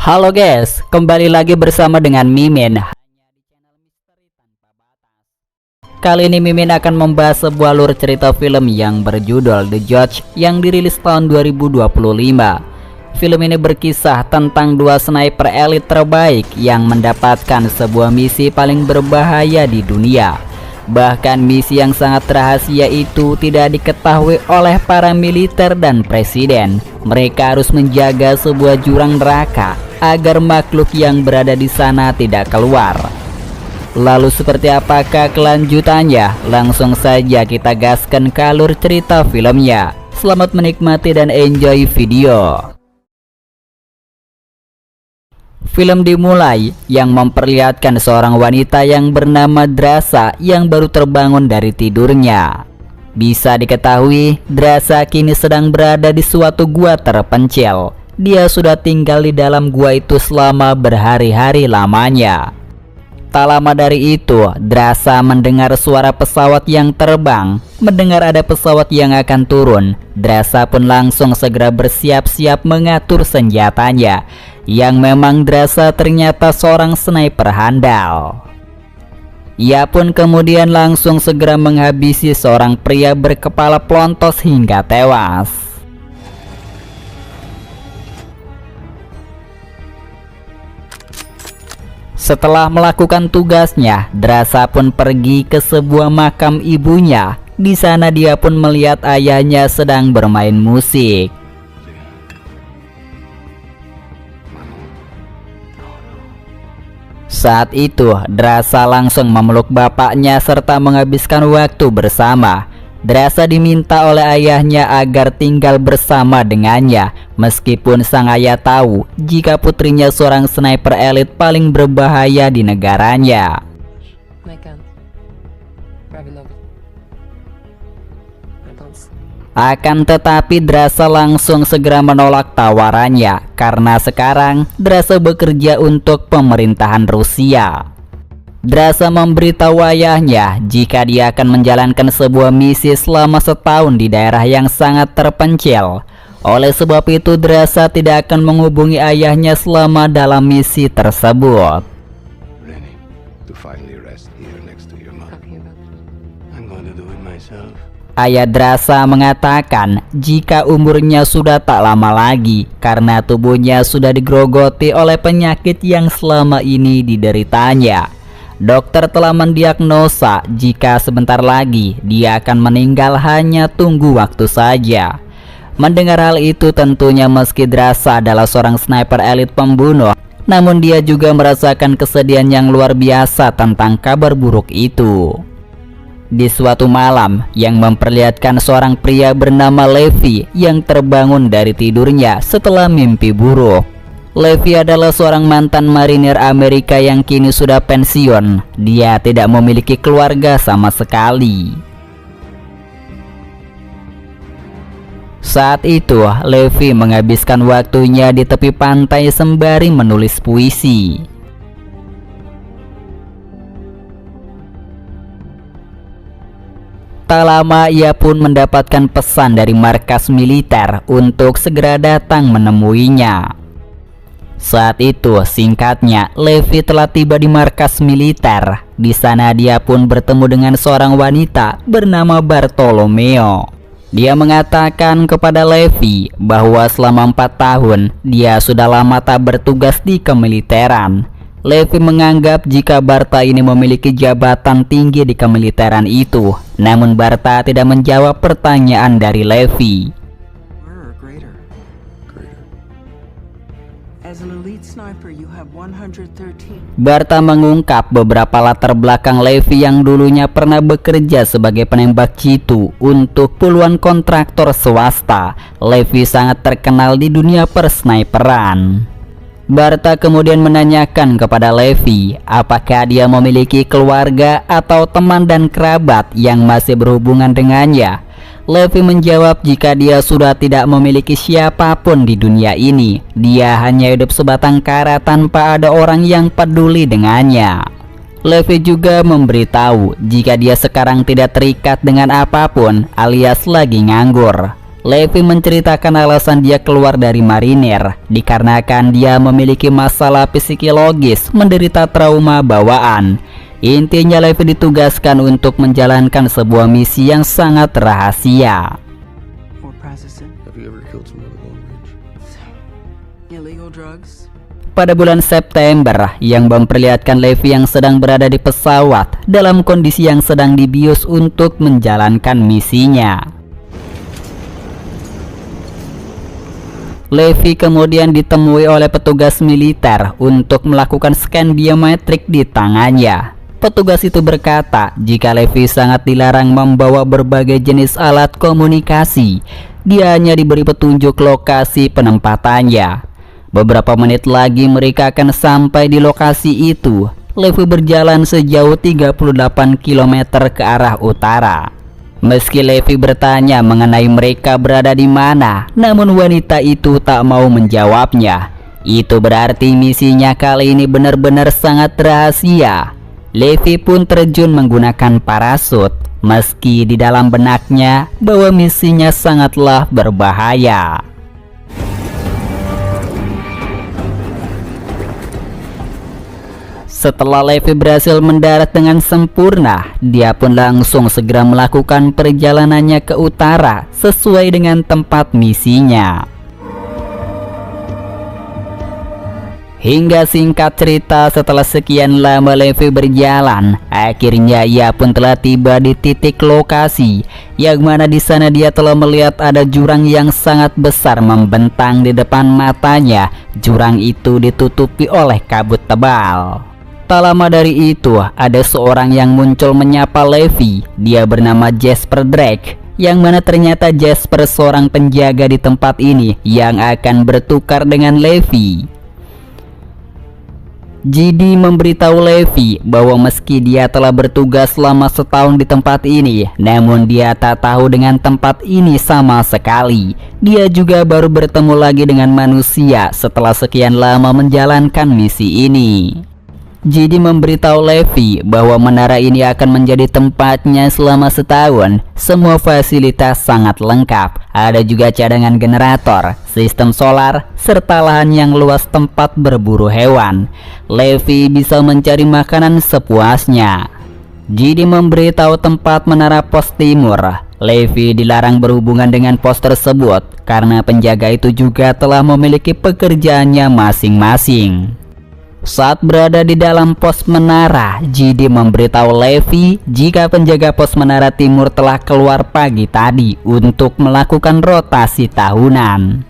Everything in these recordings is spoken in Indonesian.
Halo guys, kembali lagi bersama dengan Mimin. Kali ini Mimin akan membahas sebuah alur cerita film yang berjudul The Judge yang dirilis tahun 2025. Film ini berkisah tentang dua sniper elit terbaik yang mendapatkan sebuah misi paling berbahaya di dunia. Bahkan misi yang sangat rahasia itu tidak diketahui oleh para militer dan presiden. Mereka harus menjaga sebuah jurang neraka agar makhluk yang berada di sana tidak keluar. Lalu seperti apakah kelanjutannya? Langsung saja kita gaskan ke alur cerita filmnya. Selamat menikmati dan enjoy video. Film dimulai yang memperlihatkan seorang wanita yang bernama Drasa yang baru terbangun dari tidurnya. Bisa diketahui, Drasa kini sedang berada di suatu gua terpencil. Dia sudah tinggal di dalam gua itu selama berhari-hari lamanya. Tak lama dari itu, Drasa mendengar suara pesawat yang terbang. Mendengar ada pesawat yang akan turun, Drasa pun langsung segera bersiap-siap mengatur senjatanya. Yang memang Drasa ternyata seorang sniper handal. Ia pun kemudian langsung segera menghabisi seorang pria berkepala plontos hingga tewas. Setelah melakukan tugasnya, Drasa pun pergi ke sebuah makam ibunya. Di sana dia pun melihat ayahnya sedang bermain musik. Saat itu, Drasa langsung memeluk bapaknya serta menghabiskan waktu bersama. Drasa diminta oleh ayahnya agar tinggal bersama dengannya, meskipun sang ayah tahu jika putrinya seorang sniper elit paling berbahaya di negaranya. Akan tetapi Drasa langsung segera menolak tawarannya karena sekarang Drasa bekerja untuk pemerintahan Rusia. Drasa memberitahu ayahnya jika dia akan menjalankan sebuah misi selama setahun di daerah yang sangat terpencil. Oleh sebab itu Drasa tidak akan menghubungi ayahnya selama dalam misi tersebut. Ayah Drasa mengatakan jika umurnya sudah tak lama lagi karena tubuhnya sudah digrogoti oleh penyakit yang selama ini dideritanya. Dokter telah mendiagnosa jika sebentar lagi dia akan meninggal, hanya tunggu waktu saja. Mendengar hal itu tentunya meski Drasa adalah seorang sniper elit pembunuh, namun dia juga merasakan kesedihan yang luar biasa tentang kabar buruk itu. Di suatu malam yang memperlihatkan seorang pria bernama Levi yang terbangun dari tidurnya setelah mimpi buruk. Levi adalah seorang mantan marinir Amerika yang kini sudah pensiun. Dia tidak memiliki keluarga sama sekali. Saat itu, Levi menghabiskan waktunya di tepi pantai sembari menulis puisi. Tak lama ia pun mendapatkan pesan dari markas militer untuk segera datang menemuinya. Saat itu, singkatnya, Levi telah tiba di markas militer. Di sana dia pun bertemu dengan seorang wanita bernama Bartolomeo. Dia mengatakan kepada Levi bahwa selama 4 tahun dia sudah lama tak bertugas di kemiliteran. Levi menganggap jika Barta ini memiliki jabatan tinggi di kemiliteran itu. Namun Barta tidak menjawab pertanyaan dari Levi. Barta mengungkap beberapa latar belakang Levi yang dulunya pernah bekerja sebagai penembak jitu untuk puluhan kontraktor swasta. Levi sangat terkenal di dunia persniperan. Barta kemudian menanyakan kepada Levi apakah dia memiliki keluarga atau teman dan kerabat yang masih berhubungan dengannya. Levi menjawab jika dia sudah tidak memiliki siapapun di dunia ini. Dia hanya hidup sebatang kara tanpa ada orang yang peduli dengannya. Levi juga memberitahu jika dia sekarang tidak terikat dengan apapun alias lagi nganggur. Levi menceritakan alasan dia keluar dari marinir dikarenakan dia memiliki masalah psikologis, menderita trauma bawaan. Intinya Levi ditugaskan untuk menjalankan sebuah misi yang sangat rahasia. Pada bulan September yang memperlihatkan Levi yang sedang berada di pesawat dalam kondisi yang sedang dibius untuk menjalankan misinya. Levi kemudian ditemui oleh petugas militer untuk melakukan scan biometrik di tangannya. Petugas itu berkata jika Levi sangat dilarang membawa berbagai jenis alat komunikasi. Dia hanya diberi petunjuk lokasi penempatannya. Beberapa menit lagi mereka akan sampai di lokasi itu. Levi berjalan sejauh 38 km ke arah utara. Meski Levi bertanya mengenai mereka berada di mana, namun wanita itu tak mau menjawabnya. Itu berarti misinya kali ini benar-benar sangat rahasia. Levi pun terjun menggunakan parasut, meski di dalam benaknya bahwa misinya sangatlah berbahaya. Setelah Levi berhasil mendarat dengan sempurna, dia pun langsung segera melakukan perjalanannya ke utara sesuai dengan tempat misinya. Hingga singkat cerita, setelah sekian lama Levi berjalan, akhirnya ia pun telah tiba di titik lokasi, yang mana di sana dia telah melihat ada jurang yang sangat besar membentang di depan matanya. Jurang itu ditutupi oleh kabut tebal. Tak lama dari itu, ada seorang yang muncul menyapa Levi. Dia bernama Jasper Drake, yang mana ternyata Jasper seorang penjaga di tempat ini yang akan bertukar dengan Levi. JD memberitahu Levi bahwa meski dia telah bertugas selama setahun di tempat ini, namun dia tak tahu dengan tempat ini sama sekali. Dia juga baru bertemu lagi dengan manusia setelah sekian lama menjalankan misi ini. JD memberitahu Levi bahwa menara ini akan menjadi tempatnya selama setahun. Semua fasilitas sangat lengkap. Ada juga cadangan generator, sistem solar, serta lahan yang luas tempat berburu hewan. Levi bisa mencari makanan sepuasnya. JD memberitahu tempat menara pos timur. Levi dilarang berhubungan dengan pos tersebut karena penjaga itu juga telah memiliki pekerjaannya masing-masing. Saat berada di dalam pos menara, JD memberitahu Levi jika penjaga pos menara timur telah keluar pagi tadi untuk melakukan rotasi tahunan.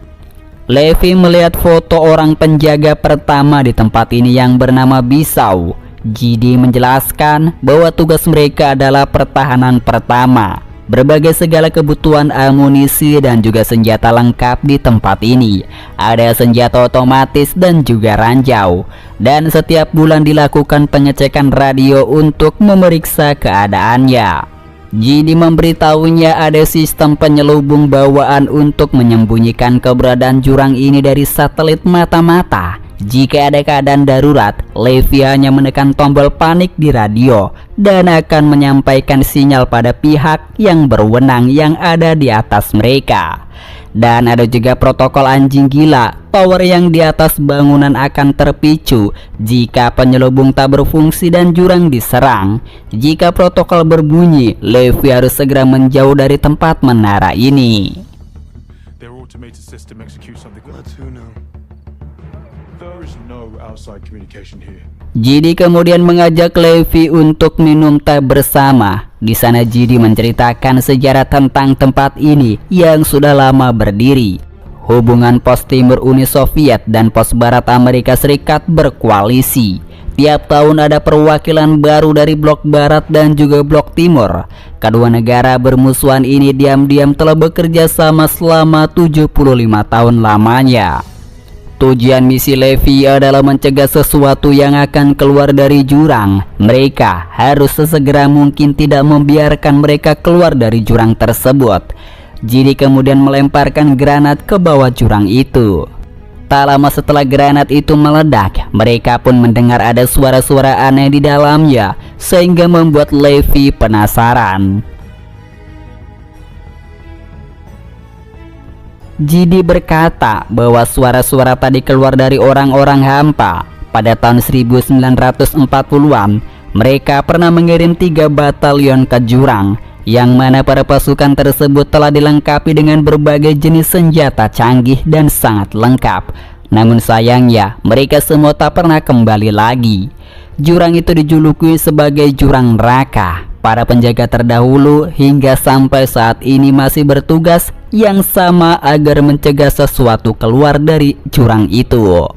Levi melihat foto orang penjaga pertama di tempat ini yang bernama Bisau. JD menjelaskan bahwa tugas mereka adalah pertahanan pertama. Berbagai segala kebutuhan amunisi dan juga senjata lengkap di tempat ini. Ada senjata otomatis dan juga ranjau. Dan setiap bulan dilakukan pengecekan radio untuk memeriksa keadaannya. JD memberitahunya ada sistem penyelubung bawaan untuk menyembunyikan keberadaan jurang ini dari satelit mata-mata. Jika ada keadaan darurat, Levi hanya menekan tombol panik di radio dan akan menyampaikan sinyal pada pihak yang berwenang yang ada di atas mereka. Dan ada juga protokol anjing gila, tower yang di atas bangunan akan terpicu jika penyelubung tak berfungsi dan jurang diserang. Jika protokol berbunyi, Levi harus segera menjauh dari tempat menara ini. JD kemudian mengajak Levi untuk minum teh bersama. Di sana JD menceritakan sejarah tentang tempat ini yang sudah lama berdiri. Hubungan pos timur Uni Soviet dan pos barat Amerika Serikat berkoalisi. Tiap tahun ada perwakilan baru dari blok barat dan juga blok timur. Kedua negara bermusuhan ini diam-diam telah bekerja sama selama 75 tahun lamanya. Tujuan misi Levi adalah mencegah sesuatu yang akan keluar dari jurang. Mereka harus sesegera mungkin tidak membiarkan mereka keluar dari jurang tersebut. JD kemudian melemparkan granat ke bawah jurang itu. Tak lama setelah granat itu meledak, mereka pun mendengar ada suara-suara aneh di dalamnya, sehingga membuat Levi penasaran. Jidi berkata bahwa suara-suara tadi keluar dari orang-orang hampa. Pada tahun 1940-an, mereka pernah mengirim 3 batalion ke jurang, yang mana para pasukan tersebut telah dilengkapi dengan berbagai jenis senjata canggih dan sangat lengkap. Namun sayangnya, mereka semua tak pernah kembali lagi. Jurang itu dijuluki sebagai jurang neraka. Para penjaga terdahulu hingga sampai saat ini masih bertugas yang sama agar mencegah sesuatu keluar dari jurang itu.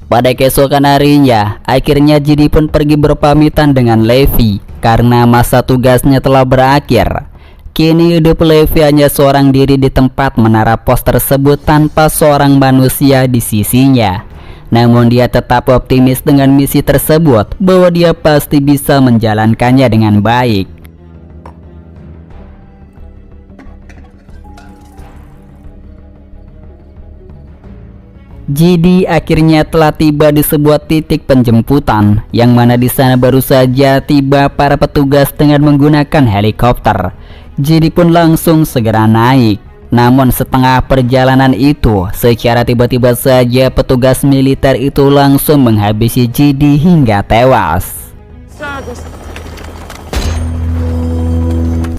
Pada keesokan harinya, akhirnya Jidi pun pergi berpamitan dengan Levi karena masa tugasnya telah berakhir. Kini hidup Levi hanya seorang diri di tempat menara pos tersebut tanpa seorang manusia di sisinya. Namun dia tetap optimis dengan misi tersebut bahwa dia pasti bisa menjalankannya dengan baik. Jidi akhirnya telah tiba di sebuah titik penjemputan, yang mana di sana baru saja tiba para petugas dengan menggunakan helikopter. Jidi pun langsung segera naik. Namun setengah perjalanan itu, secara tiba-tiba saja petugas militer itu langsung menghabisi Jidi hingga tewas.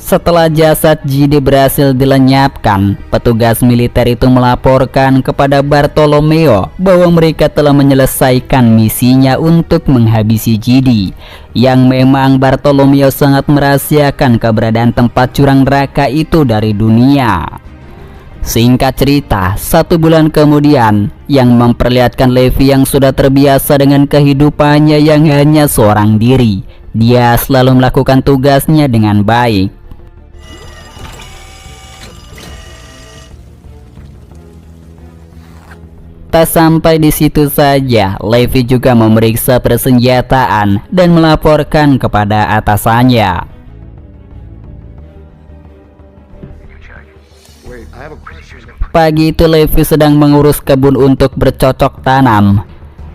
Setelah jasad Jidi berhasil dilenyapkan, petugas militer itu melaporkan kepada Bartolomeo bahwa mereka telah menyelesaikan misinya untuk menghabisi Jidi. Yang memang Bartolomeo sangat merahasiakan keberadaan tempat jurang neraka itu dari dunia. Singkat cerita, 1 bulan kemudian, yang memperlihatkan Levi yang sudah terbiasa dengan kehidupannya yang hanya seorang diri. Dia selalu melakukan tugasnya dengan baik. Tak sampai di situ saja, Levi juga memeriksa persenjataan dan melaporkan kepada atasannya. Pagi itu Levi sedang mengurus kebun untuk bercocok tanam.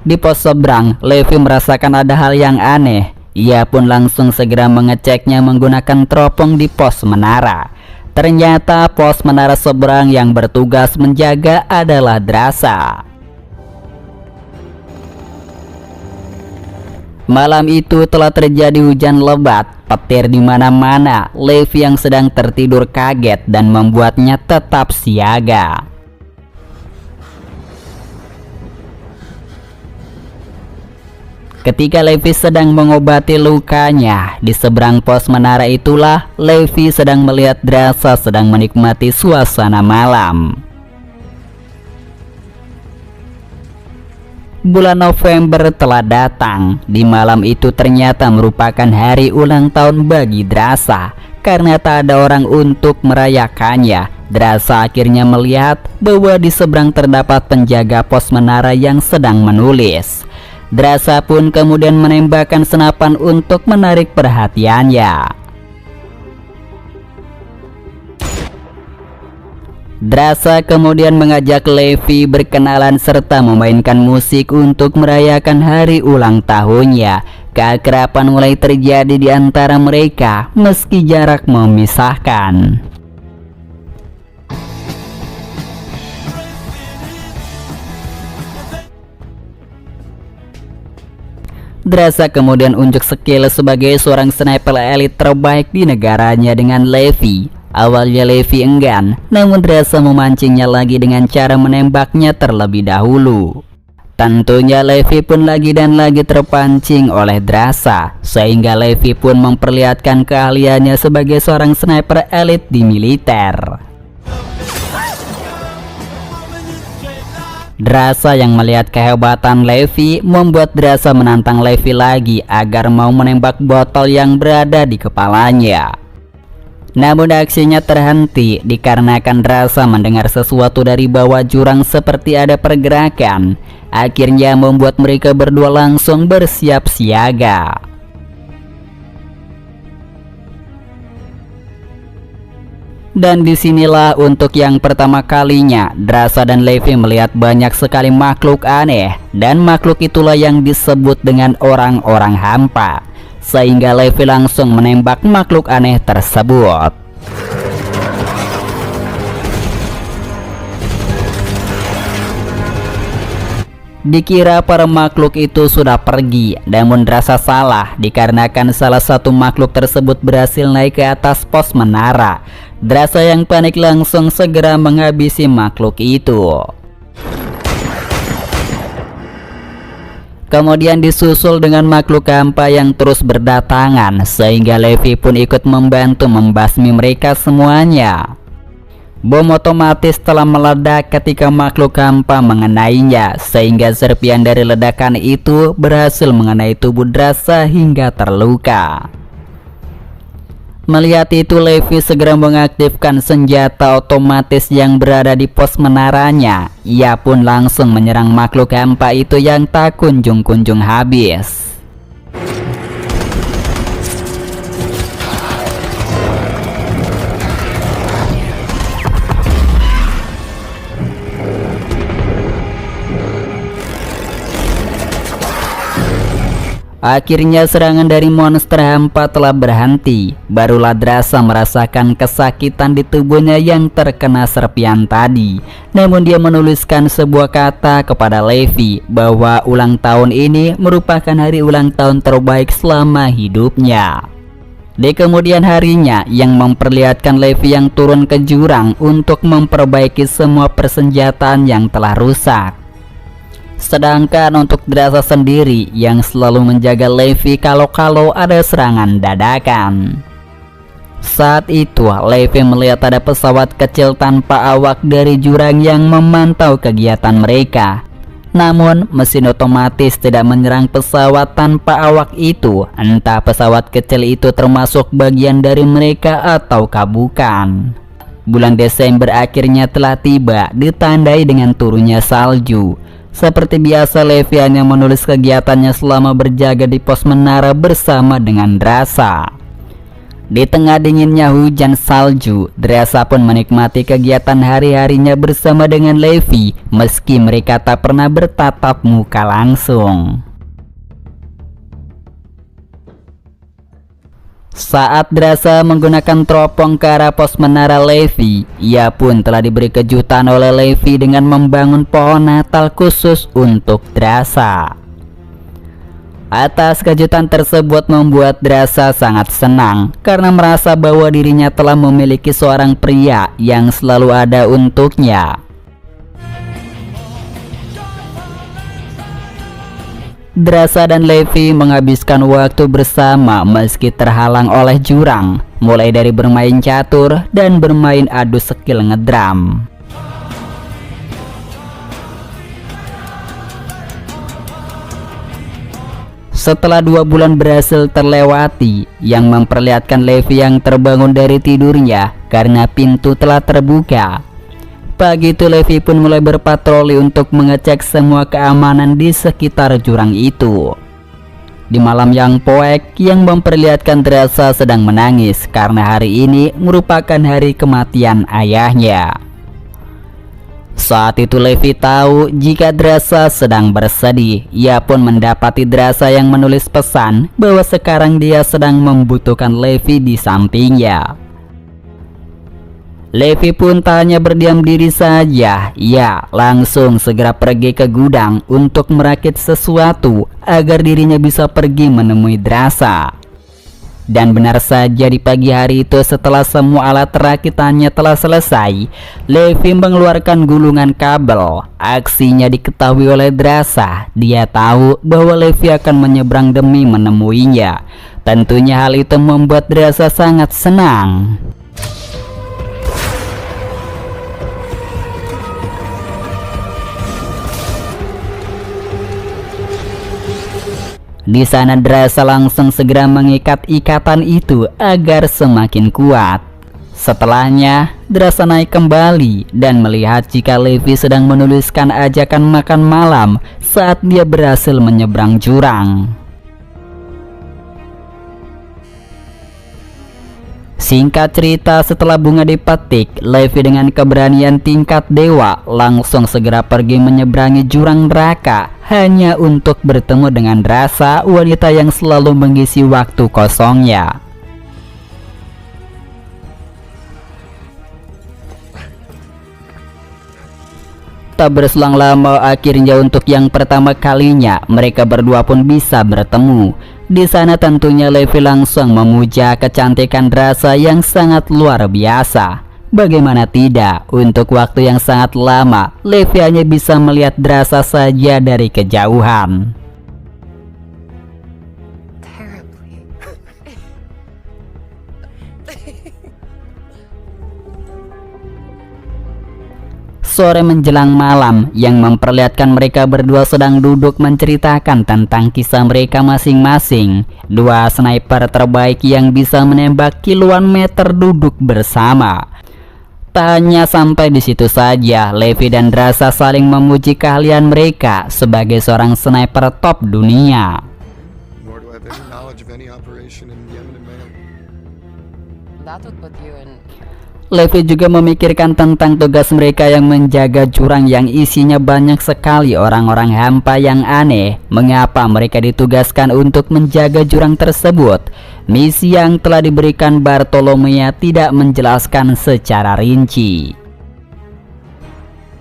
Di pos seberang, Levi merasakan ada hal yang aneh. Ia pun langsung segera mengeceknya menggunakan teropong di pos menara. Ternyata pos menara seberang yang bertugas menjaga adalah Drasa. Malam itu telah terjadi hujan lebat, petir di mana-mana. Levi yang sedang tertidur kaget dan membuatnya tetap siaga. Ketika Levi sedang mengobati lukanya, di seberang pos menara itulah Levi sedang melihat Drasa sedang menikmati suasana malam. Bulan November telah datang. Di malam itu ternyata merupakan hari ulang tahun bagi Drasa. Karena tak ada orang untuk merayakannya, Drasa akhirnya melihat bahwa di seberang terdapat penjaga pos menara yang sedang menulis. Drasa pun kemudian menembakkan senapan untuk menarik perhatiannya. Drasa kemudian mengajak Levi berkenalan serta memainkan musik untuk merayakan hari ulang tahunnya. Keakraban mulai terjadi di antara mereka meski jarak memisahkan. Drasa kemudian unjuk skill sebagai seorang sniper elit terbaik di negaranya dengan Levi. Awalnya Levi enggan, namun Drasa memancingnya lagi dengan cara menembaknya terlebih dahulu. Tentunya Levi pun lagi dan lagi terpancing oleh Drasa, sehingga Levi pun memperlihatkan keahliannya sebagai seorang sniper elit di militer. Drasa yang melihat kehebatan Levi membuat Drasa menantang Levi lagi agar mau menembak botol yang berada di kepalanya. Namun aksinya terhenti dikarenakan Drasa mendengar sesuatu dari bawah jurang seperti ada pergerakan. Akhirnya membuat mereka berdua langsung bersiap siaga. Dan disinilah untuk yang pertama kalinya Drasa dan Levi melihat banyak sekali makhluk aneh. Dan makhluk itulah yang disebut dengan orang-orang hampa. sehingga Levi langsung menembak makhluk aneh tersebut. Dikira para makhluk itu sudah pergi, namun dirasa salah dikarenakan salah satu makhluk tersebut berhasil naik ke atas pos menara. Drasa yang panik langsung segera menghabisi makhluk itu. Kemudian disusul dengan makhluk hampa yang terus berdatangan, sehingga Levi pun ikut membantu membasmi mereka semuanya. Bom otomatis telah meledak ketika makhluk hampa mengenainya, sehingga serpian dari ledakan itu berhasil mengenai tubuh Drasa hingga terluka. Melihat itu, Levi segera mengaktifkan senjata otomatis yang berada di pos menaranya. Ia pun langsung menyerang makhluk hampa itu yang tak kunjung-kunjung habis. Akhirnya serangan dari monster hampa telah berhenti. Barulah Drasa merasakan kesakitan di tubuhnya yang terkena serpian tadi. Namun dia menuliskan sebuah kata kepada Levi bahwa ulang tahun ini merupakan hari ulang tahun terbaik selama hidupnya. Di kemudian harinya, yang memperlihatkan Levi yang turun ke jurang untuk memperbaiki semua persenjataan yang telah rusak. Sedangkan untuk Drasa sendiri yang selalu menjaga Levi kalau ada serangan dadakan. Saat itu Levi melihat ada pesawat kecil tanpa awak dari jurang yang memantau kegiatan mereka. Namun mesin otomatis tidak menyerang pesawat tanpa awak itu. Entah pesawat kecil itu termasuk bagian dari mereka ataukah bukan. Bulan Desember akhirnya telah tiba, ditandai dengan turunnya salju. Seperti biasa, Levi hanya menulis kegiatannya selama berjaga di pos menara bersama dengan Drasa. Di tengah dinginnya hujan salju, Drasa pun menikmati kegiatan hari-harinya bersama dengan Levi, meski mereka tak pernah bertatap muka langsung. Saat Drasa menggunakan teropong ke arah pos menara Levi, ia pun telah diberi kejutan oleh Levi dengan membangun pohon Natal khusus untuk Drasa. Atas kejutan tersebut membuat Drasa sangat senang karena merasa bahwa dirinya telah memiliki seorang pria yang selalu ada untuknya. Drasa dan Levi menghabiskan waktu bersama meski terhalang oleh jurang, mulai dari bermain catur dan bermain adu skill ngedrum. Setelah 2 bulan berhasil terlewati, yang memperlihatkan Levi yang terbangun dari tidurnya karena pintu telah terbuka. Pagi itu Levi pun mulai berpatroli untuk mengecek semua keamanan di sekitar jurang itu. Di malam yang poek yang memperlihatkan Drasa sedang menangis karena hari ini merupakan hari kematian ayahnya. Saat itu Levi tahu jika Drasa sedang bersedih. Ia pun mendapati Drasa yang menulis pesan bahwa sekarang dia sedang membutuhkan Levi di sampingnya. Levi pun tak hanya berdiam diri saja, ia langsung segera pergi ke gudang untuk merakit sesuatu agar dirinya bisa pergi menemui Drasa. Dan benar saja, di pagi hari itu setelah semua alat rakitannya telah selesai, Levi mengeluarkan gulungan kabel. Aksinya diketahui oleh Drasa. Dia tahu bahwa Levi akan menyeberang demi menemuinya. Tentunya hal itu membuat Drasa sangat senang. Di sana Drasa langsung segera mengikat ikatan itu agar semakin kuat. Setelahnya, Drasa naik kembali dan melihat jika Levi sedang menuliskan ajakan makan malam saat dia berhasil menyeberang jurang. Singkat cerita, setelah bunga dipetik, Levi dengan keberanian tingkat dewa langsung segera pergi menyeberangi jurang neraka hanya untuk bertemu dengan Drasa, wanita yang selalu mengisi waktu kosongnya. Tak berselang lama, akhirnya untuk yang pertama kalinya mereka berdua pun bisa bertemu. Di sana tentunya Levi langsung memuja kecantikan Drasa yang sangat luar biasa. Bagaimana tidak, untuk waktu yang sangat lama Levi hanya bisa melihat Drasa saja dari kejauhan. Sore menjelang malam yang memperlihatkan mereka berdua sedang duduk menceritakan tentang kisah mereka masing-masing. Dua sniper terbaik yang bisa menembak kiloan meter duduk bersama. Tak hanya sampai di situ saja, Levi dan Drasa saling memuji keahlian mereka sebagai seorang sniper top dunia. Levi juga memikirkan tentang tugas mereka yang menjaga jurang yang isinya banyak sekali orang-orang hampa yang aneh. Mengapa mereka ditugaskan untuk menjaga jurang tersebut? Misi yang telah diberikan Bartolomea tidak menjelaskan secara rinci.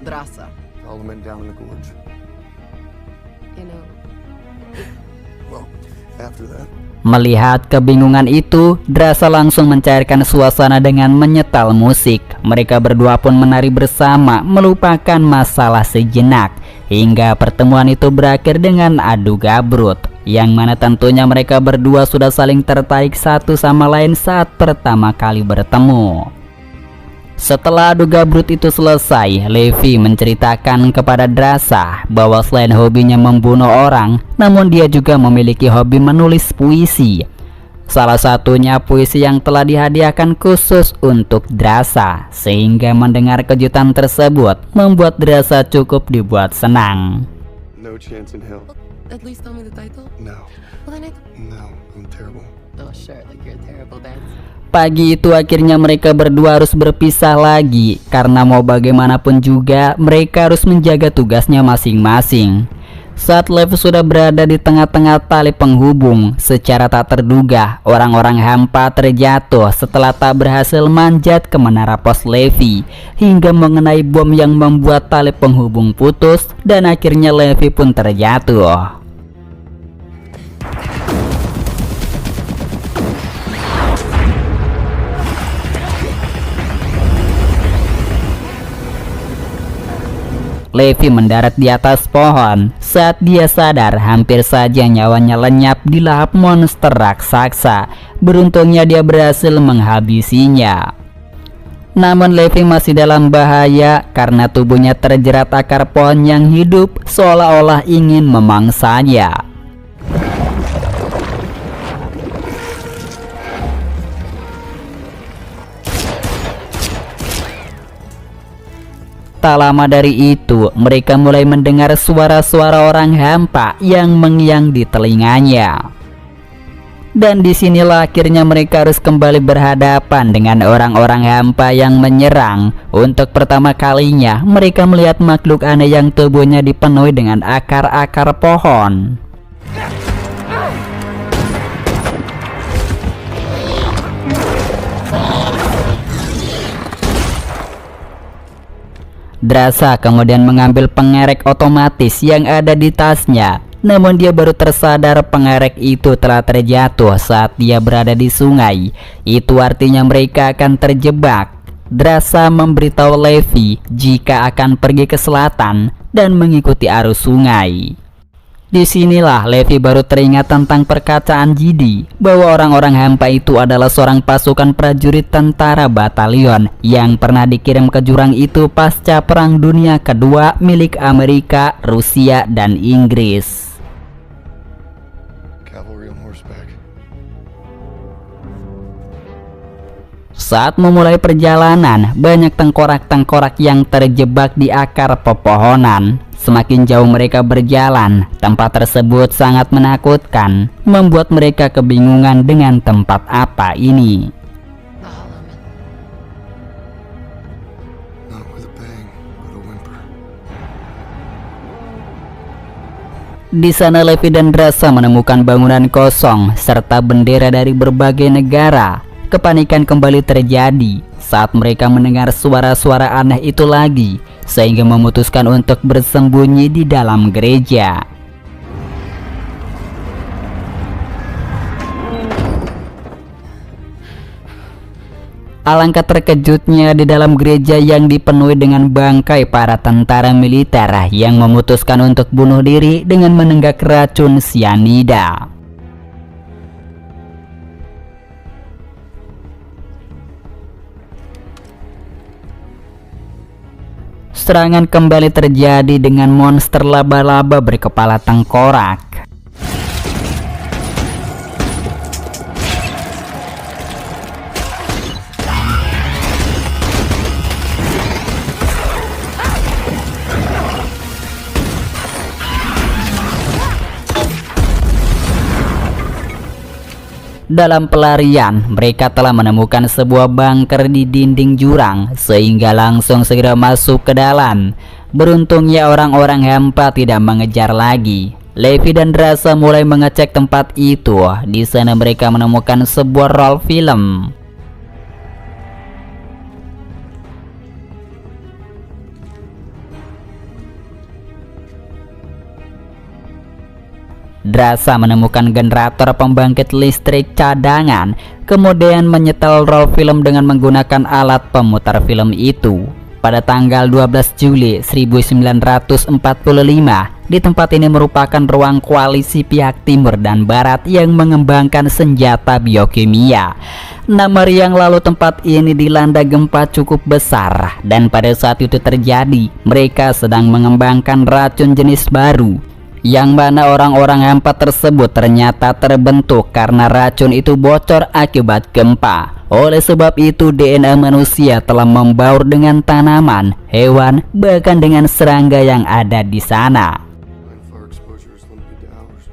Drasa. All the men down in the gorge. You know. Well, after that. Melihat kebingungan itu, Drasa langsung mencairkan suasana dengan menyetel musik. Mereka berdua pun menari bersama, melupakan masalah sejenak. Hingga pertemuan itu berakhir dengan adu gabrut, yang mana tentunya mereka berdua sudah saling tertarik satu sama lain saat pertama kali bertemu. Setelah adu gabrut itu selesai, Levi menceritakan kepada Drasa bahwa selain hobinya membunuh orang, namun dia juga memiliki hobi menulis puisi. Salah satunya puisi yang telah dihadiahkan khusus untuk Drasa, sehingga mendengar kejutan tersebut membuat Drasa cukup dibuat senang. No chance in hell. At least tell me the title. No. Well, then No, I'm terrible. Oh, sure, like you're a terrible dancer. Pagi itu akhirnya mereka berdua harus berpisah lagi, karena mau bagaimanapun juga mereka harus menjaga tugasnya masing-masing. Saat Levi sudah berada di tengah-tengah tali penghubung, secara tak terduga orang-orang hampa terjatuh setelah tak berhasil manjat ke menara pos Levi, hingga mengenai bom yang membuat tali penghubung putus dan akhirnya Levi pun terjatuh. Levi mendarat di atas pohon. Saat dia sadar, hampir saja nyawanya lenyap di lahap monster raksasa. Beruntungnya dia berhasil menghabisinya. Namun Levi masih dalam bahaya karena tubuhnya terjerat akar pohon yang hidup, seolah-olah ingin memangsanya. Tak lama dari itu, mereka mulai mendengar suara-suara orang hampa yang mengiang di telinganya. Dan disinilah akhirnya mereka harus kembali berhadapan dengan orang-orang hampa yang menyerang. Untuk pertama kalinya, mereka melihat makhluk aneh yang tubuhnya dipenuhi dengan akar-akar pohon. Drasa kemudian mengambil pengerek otomatis yang ada di tasnya. Namun dia baru tersadar pengerek itu telah terjatuh saat dia berada di sungai. Itu artinya mereka akan terjebak. Drasa memberitahu Levi jika akan pergi ke selatan dan mengikuti arus sungai. Disinilah Levi baru teringat tentang perkataan Jidi bahwa orang-orang hampa itu adalah seorang pasukan prajurit tentara batalion yang pernah dikirim ke jurang itu pasca Perang Dunia Kedua milik Amerika, Rusia, dan Inggris. Cavalry on horseback. Saat memulai perjalanan, banyak tengkorak-tengkorak yang terjebak di akar pepohonan. Semakin jauh mereka berjalan, tempat tersebut sangat menakutkan, membuat mereka kebingungan dengan tempat apa ini. The Di sana Levi dan Drasa menemukan bangunan kosong serta bendera dari berbagai negara. Kepanikan kembali terjadi saat mereka mendengar suara-suara aneh itu lagi, sehingga memutuskan untuk bersembunyi di dalam gereja. Alangkah terkejutnya di dalam gereja yang dipenuhi dengan bangkai para tentara militer yang memutuskan untuk bunuh diri dengan menenggak racun sianida. Serangan kembali terjadi dengan monster laba-laba berkepala tengkorak. Dalam pelarian, mereka telah menemukan sebuah bunker di dinding jurang, sehingga langsung segera masuk ke dalam. Beruntungnya orang-orang hampa tidak mengejar lagi. Levi dan Drasa mulai mengecek tempat itu. Di sana mereka menemukan sebuah roll film. Drasa menemukan generator pembangkit listrik cadangan, kemudian menyetel roll film dengan menggunakan alat pemutar film itu. Pada tanggal 12 Juli 1945, di tempat ini merupakan ruang koalisi pihak timur dan barat yang mengembangkan senjata biokimia. 6 hari yang lalu tempat ini dilanda gempa cukup besar, dan pada saat itu terjadi, mereka sedang mengembangkan racun jenis baru, yang mana orang-orang hampa tersebut ternyata terbentuk karena racun itu bocor akibat gempa. Oleh sebab itu DNA manusia telah membaur dengan tanaman, hewan, bahkan dengan serangga yang ada di sana. Far exposure is limited to hours.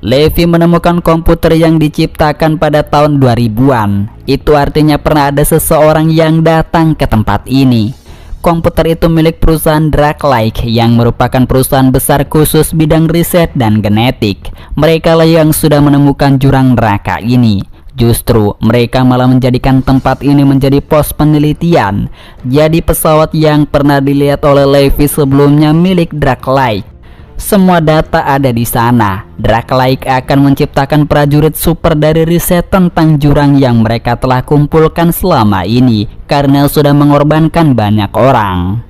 Levi menemukan komputer yang diciptakan pada tahun 2000-an. Itu artinya pernah ada seseorang yang datang ke tempat ini. Komputer itu milik perusahaan Draklike yang merupakan perusahaan besar khusus bidang riset dan genetik. Mereka lah yang sudah menemukan jurang neraka ini. Justru mereka malah menjadikan tempat ini menjadi pos penelitian. Jadi pesawat yang pernah dilihat oleh Levi sebelumnya milik Draklike. Semua data ada di sana. Draklike akan menciptakan prajurit super dari riset tentang jurang yang mereka telah kumpulkan selama ini, karena sudah mengorbankan banyak orang.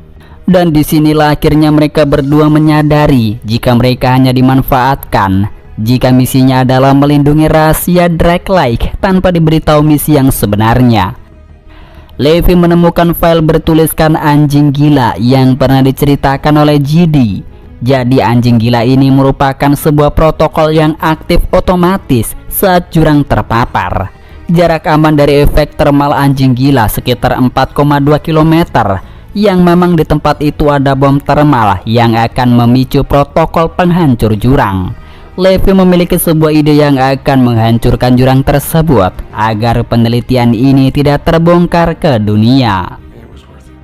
Dan disinilah akhirnya mereka berdua menyadari jika mereka hanya dimanfaatkan, jika misinya adalah melindungi rahasia Draklike tanpa diberitahu misi yang sebenarnya. Levi menemukan file bertuliskan anjing gila yang pernah diceritakan oleh GD. Jadi anjing gila ini merupakan sebuah protokol yang aktif otomatis saat jurang terpapar. Jarak aman dari efek termal anjing gila sekitar 4,2 km, yang memang di tempat itu ada bom termal yang akan memicu protokol penghancur jurang. Levi memiliki sebuah ide yang akan menghancurkan jurang tersebut agar penelitian ini tidak terbongkar ke dunia. It was worth it.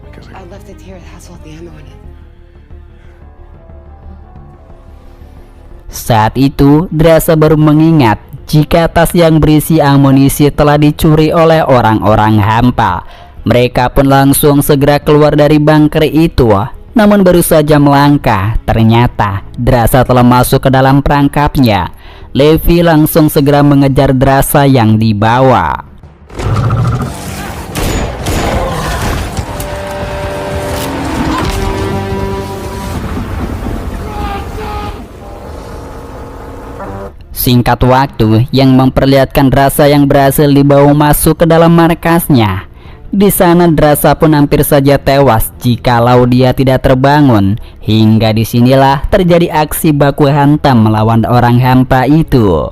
Because I left it here. It has all the ammo in it. Saat itu, Drasa baru mengingat jika tas yang berisi amunisi telah dicuri oleh orang-orang hampa. Mereka pun langsung segera keluar dari bunker itu. Namun baru saja melangkah, ternyata Drasa telah masuk ke dalam perangkapnya. Levi langsung segera mengejar Drasa yang dibawa. Singkat waktu yang memperlihatkan Drasa yang berhasil dibawa masuk ke dalam markasnya. Di sana Drasa pun hampir saja tewas jikalau dia tidak terbangun. Hingga disinilah terjadi aksi baku hantam melawan orang hampa itu.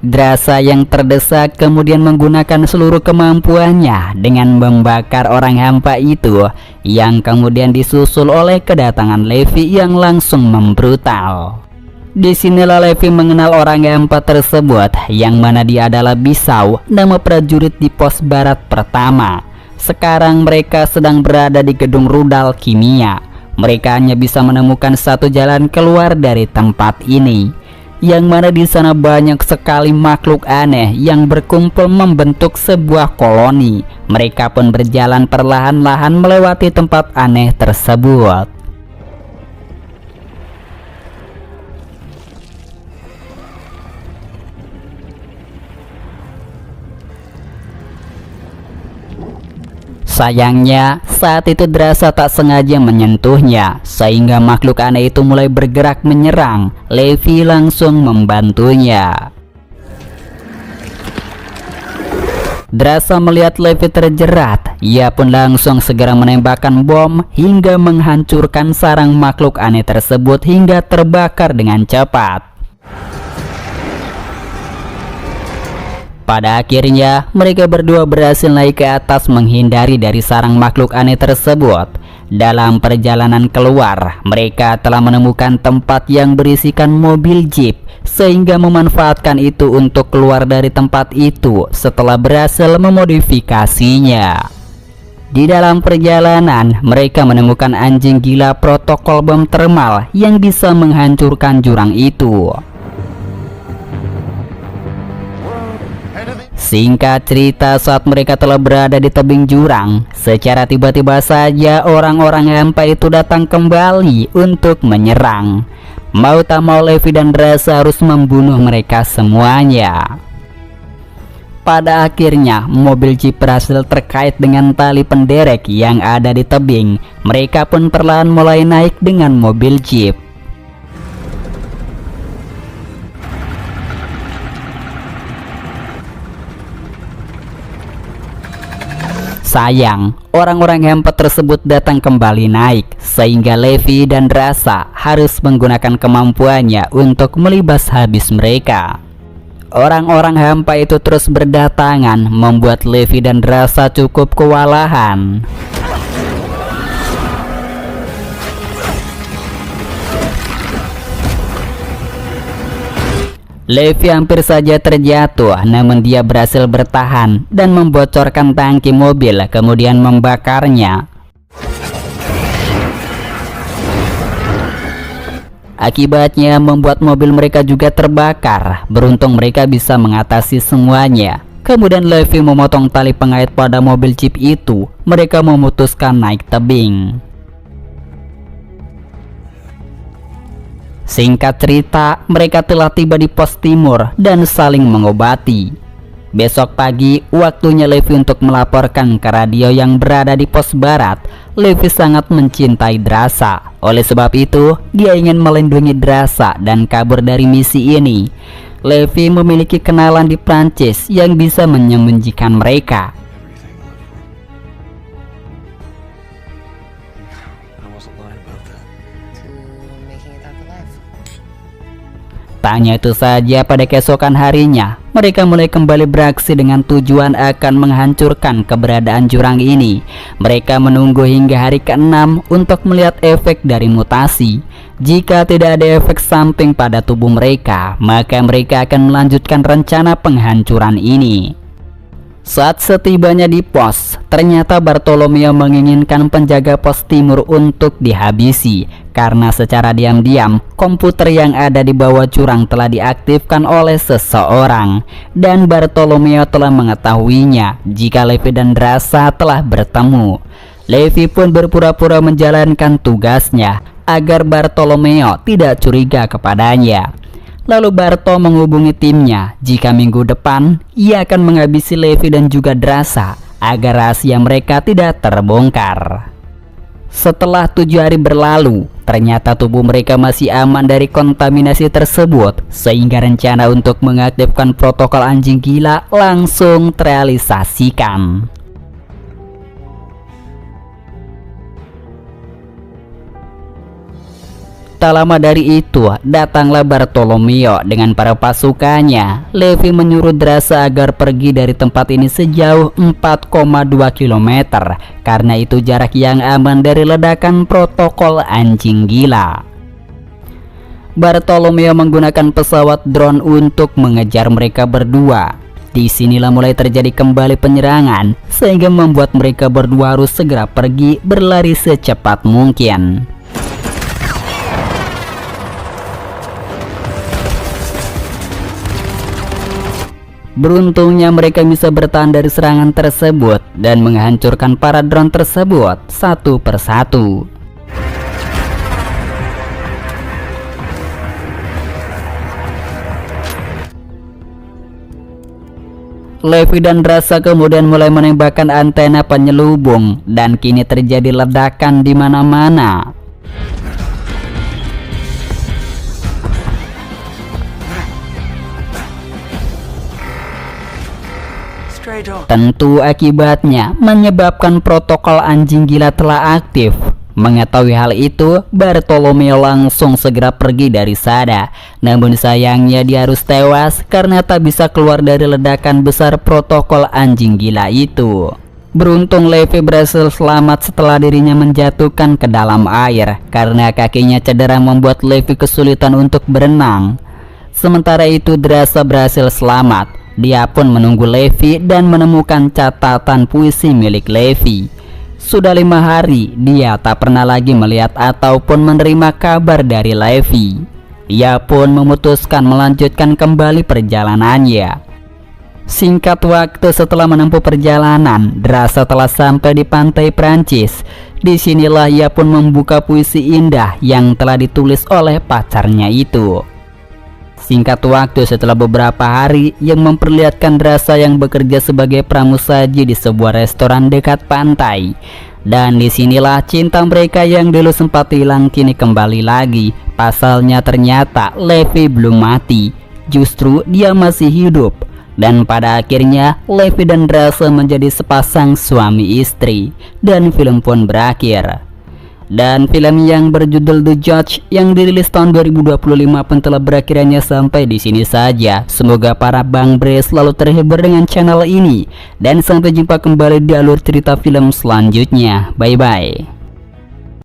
Drasa yang terdesak kemudian menggunakan seluruh kemampuannya dengan membakar orang hampa itu, yang kemudian disusul oleh kedatangan Levi yang langsung membrutal. Disinilah Levi mengenal orang keempat tersebut, yang mana dia adalah Bisau, nama prajurit di pos barat pertama. Sekarang mereka sedang berada di gedung rudal kimia. Mereka hanya bisa menemukan satu jalan keluar dari tempat ini, yang mana di sana banyak sekali makhluk aneh yang berkumpul membentuk sebuah koloni. Mereka pun berjalan perlahan-lahan melewati tempat aneh tersebut. Sayangnya, saat itu Drasa tak sengaja menyentuhnya, sehingga makhluk aneh itu mulai bergerak menyerang. Levi langsung membantunya. Drasa melihat Levi terjerat, ia pun langsung segera menembakkan bom hingga menghancurkan sarang makhluk aneh tersebut hingga terbakar dengan cepat. Pada akhirnya, mereka berdua berhasil naik ke atas menghindari dari sarang makhluk aneh tersebut. Dalam perjalanan keluar, mereka telah menemukan tempat yang berisikan mobil jeep, sehingga memanfaatkan itu untuk keluar dari tempat itu setelah berhasil memodifikasinya. Di dalam perjalanan, mereka menemukan anjing gila protokol bom thermal yang bisa menghancurkan jurang itu. Singkat cerita, saat mereka telah berada di tebing jurang, secara tiba-tiba saja orang-orang hampa itu datang kembali untuk menyerang. Mau tak mau Levi dan Drasa harus membunuh mereka semuanya. Pada akhirnya, mobil jeep berhasil terkait dengan tali penderek yang ada di tebing. Mereka pun perlahan mulai naik dengan mobil jeep. Sayang, orang-orang hampa tersebut datang kembali naik, sehingga Levi dan Drasa harus menggunakan kemampuannya untuk melibas habis mereka. Orang-orang hampa itu terus berdatangan, membuat Levi dan Drasa cukup kewalahan. Levi hampir saja terjatuh, namun dia berhasil bertahan dan membocorkan tangki mobil, kemudian membakarnya. Akibatnya membuat mobil mereka juga terbakar. Beruntung mereka bisa mengatasi semuanya. Kemudian Levi memotong tali pengait pada mobil jeep itu. Mereka memutuskan naik tebing. Singkat cerita, mereka telah tiba di pos timur dan saling mengobati. Besok pagi, waktunya Levi untuk melaporkan ke radio yang berada di pos barat. Levi sangat mencintai Drasa. Oleh sebab itu, dia ingin melindungi Drasa dan kabur dari misi ini. Levi memiliki kenalan di Prancis yang bisa menyembunyikan mereka. Tanya itu saja, pada keesokan harinya, mereka mulai kembali beraksi dengan tujuan akan menghancurkan keberadaan jurang ini. Mereka menunggu hingga hari ke-6 untuk melihat efek dari mutasi. Jika tidak ada efek samping pada tubuh mereka, maka mereka akan melanjutkan rencana penghancuran ini. Saat setibanya di pos, ternyata Bartolomeo menginginkan penjaga pos timur untuk dihabisi, karena secara diam-diam komputer yang ada di bawah jurang telah diaktifkan oleh seseorang, dan Bartolomeo telah mengetahuinya jika Levi dan Drasa telah bertemu. Levi pun berpura-pura menjalankan tugasnya agar Bartolomeo tidak curiga kepadanya. Lalu Barto menghubungi timnya jika minggu depan ia akan menghabisi Levi dan juga Drasa agar rahasia mereka tidak terbongkar. Setelah 7 hari berlalu, ternyata tubuh mereka masih aman dari kontaminasi tersebut, sehingga rencana untuk mengaktifkan protokol anjing gila langsung terrealisasikan. Tak lama dari itu, datanglah Bartolomeo dengan para pasukannya. Levi menyuruh Drasa agar pergi dari tempat ini sejauh 4,2 km, karena itu jarak yang aman dari ledakan protokol anjing gila. Bartolomeo menggunakan pesawat drone untuk mengejar mereka berdua. Disinilah mulai terjadi kembali penyerangan, sehingga membuat mereka berdua harus segera pergi berlari secepat mungkin. Beruntungnya mereka bisa bertahan dari serangan tersebut dan menghancurkan para drone tersebut satu persatu. Levi dan Drasa kemudian mulai menembakkan antena penyelubung dan kini terjadi ledakan di mana-mana. Tentu akibatnya menyebabkan protokol anjing gila telah aktif. Mengetahui hal itu, Bartolomeo langsung segera pergi dari sana. Namun sayangnya dia harus tewas karena tak bisa keluar dari ledakan besar protokol anjing gila itu. Beruntung Levi berhasil selamat setelah dirinya menjatuhkan ke dalam air karena kakinya cedera membuat Levi kesulitan untuk berenang. Sementara itu Drasa berhasil selamat. Dia pun menunggu Levi dan menemukan catatan puisi milik Levi. Sudah 5 hari dia tak pernah lagi melihat ataupun menerima kabar dari Levi. Ia pun memutuskan melanjutkan kembali perjalanannya. Singkat waktu setelah menempuh perjalanan, Drasa telah sampai di pantai Prancis. Disinilah ia pun membuka puisi indah yang telah ditulis oleh pacarnya itu. Singkat waktu setelah beberapa hari yang memperlihatkan Drasa yang bekerja sebagai pramusaji di sebuah restoran dekat pantai. Dan disinilah cinta mereka yang dulu sempat hilang kini kembali lagi. Pasalnya ternyata Levi belum mati, justru dia masih hidup. Dan pada akhirnya Levi dan Drasa menjadi sepasang suami istri. Dan film pun berakhir. Dan film yang berjudul The Judge yang dirilis tahun 2025 pun telah berakhirnya sampai di sini saja. Semoga para Bang Bre selalu terhibur dengan channel ini dan sampai jumpa kembali di alur cerita film selanjutnya. Bye bye.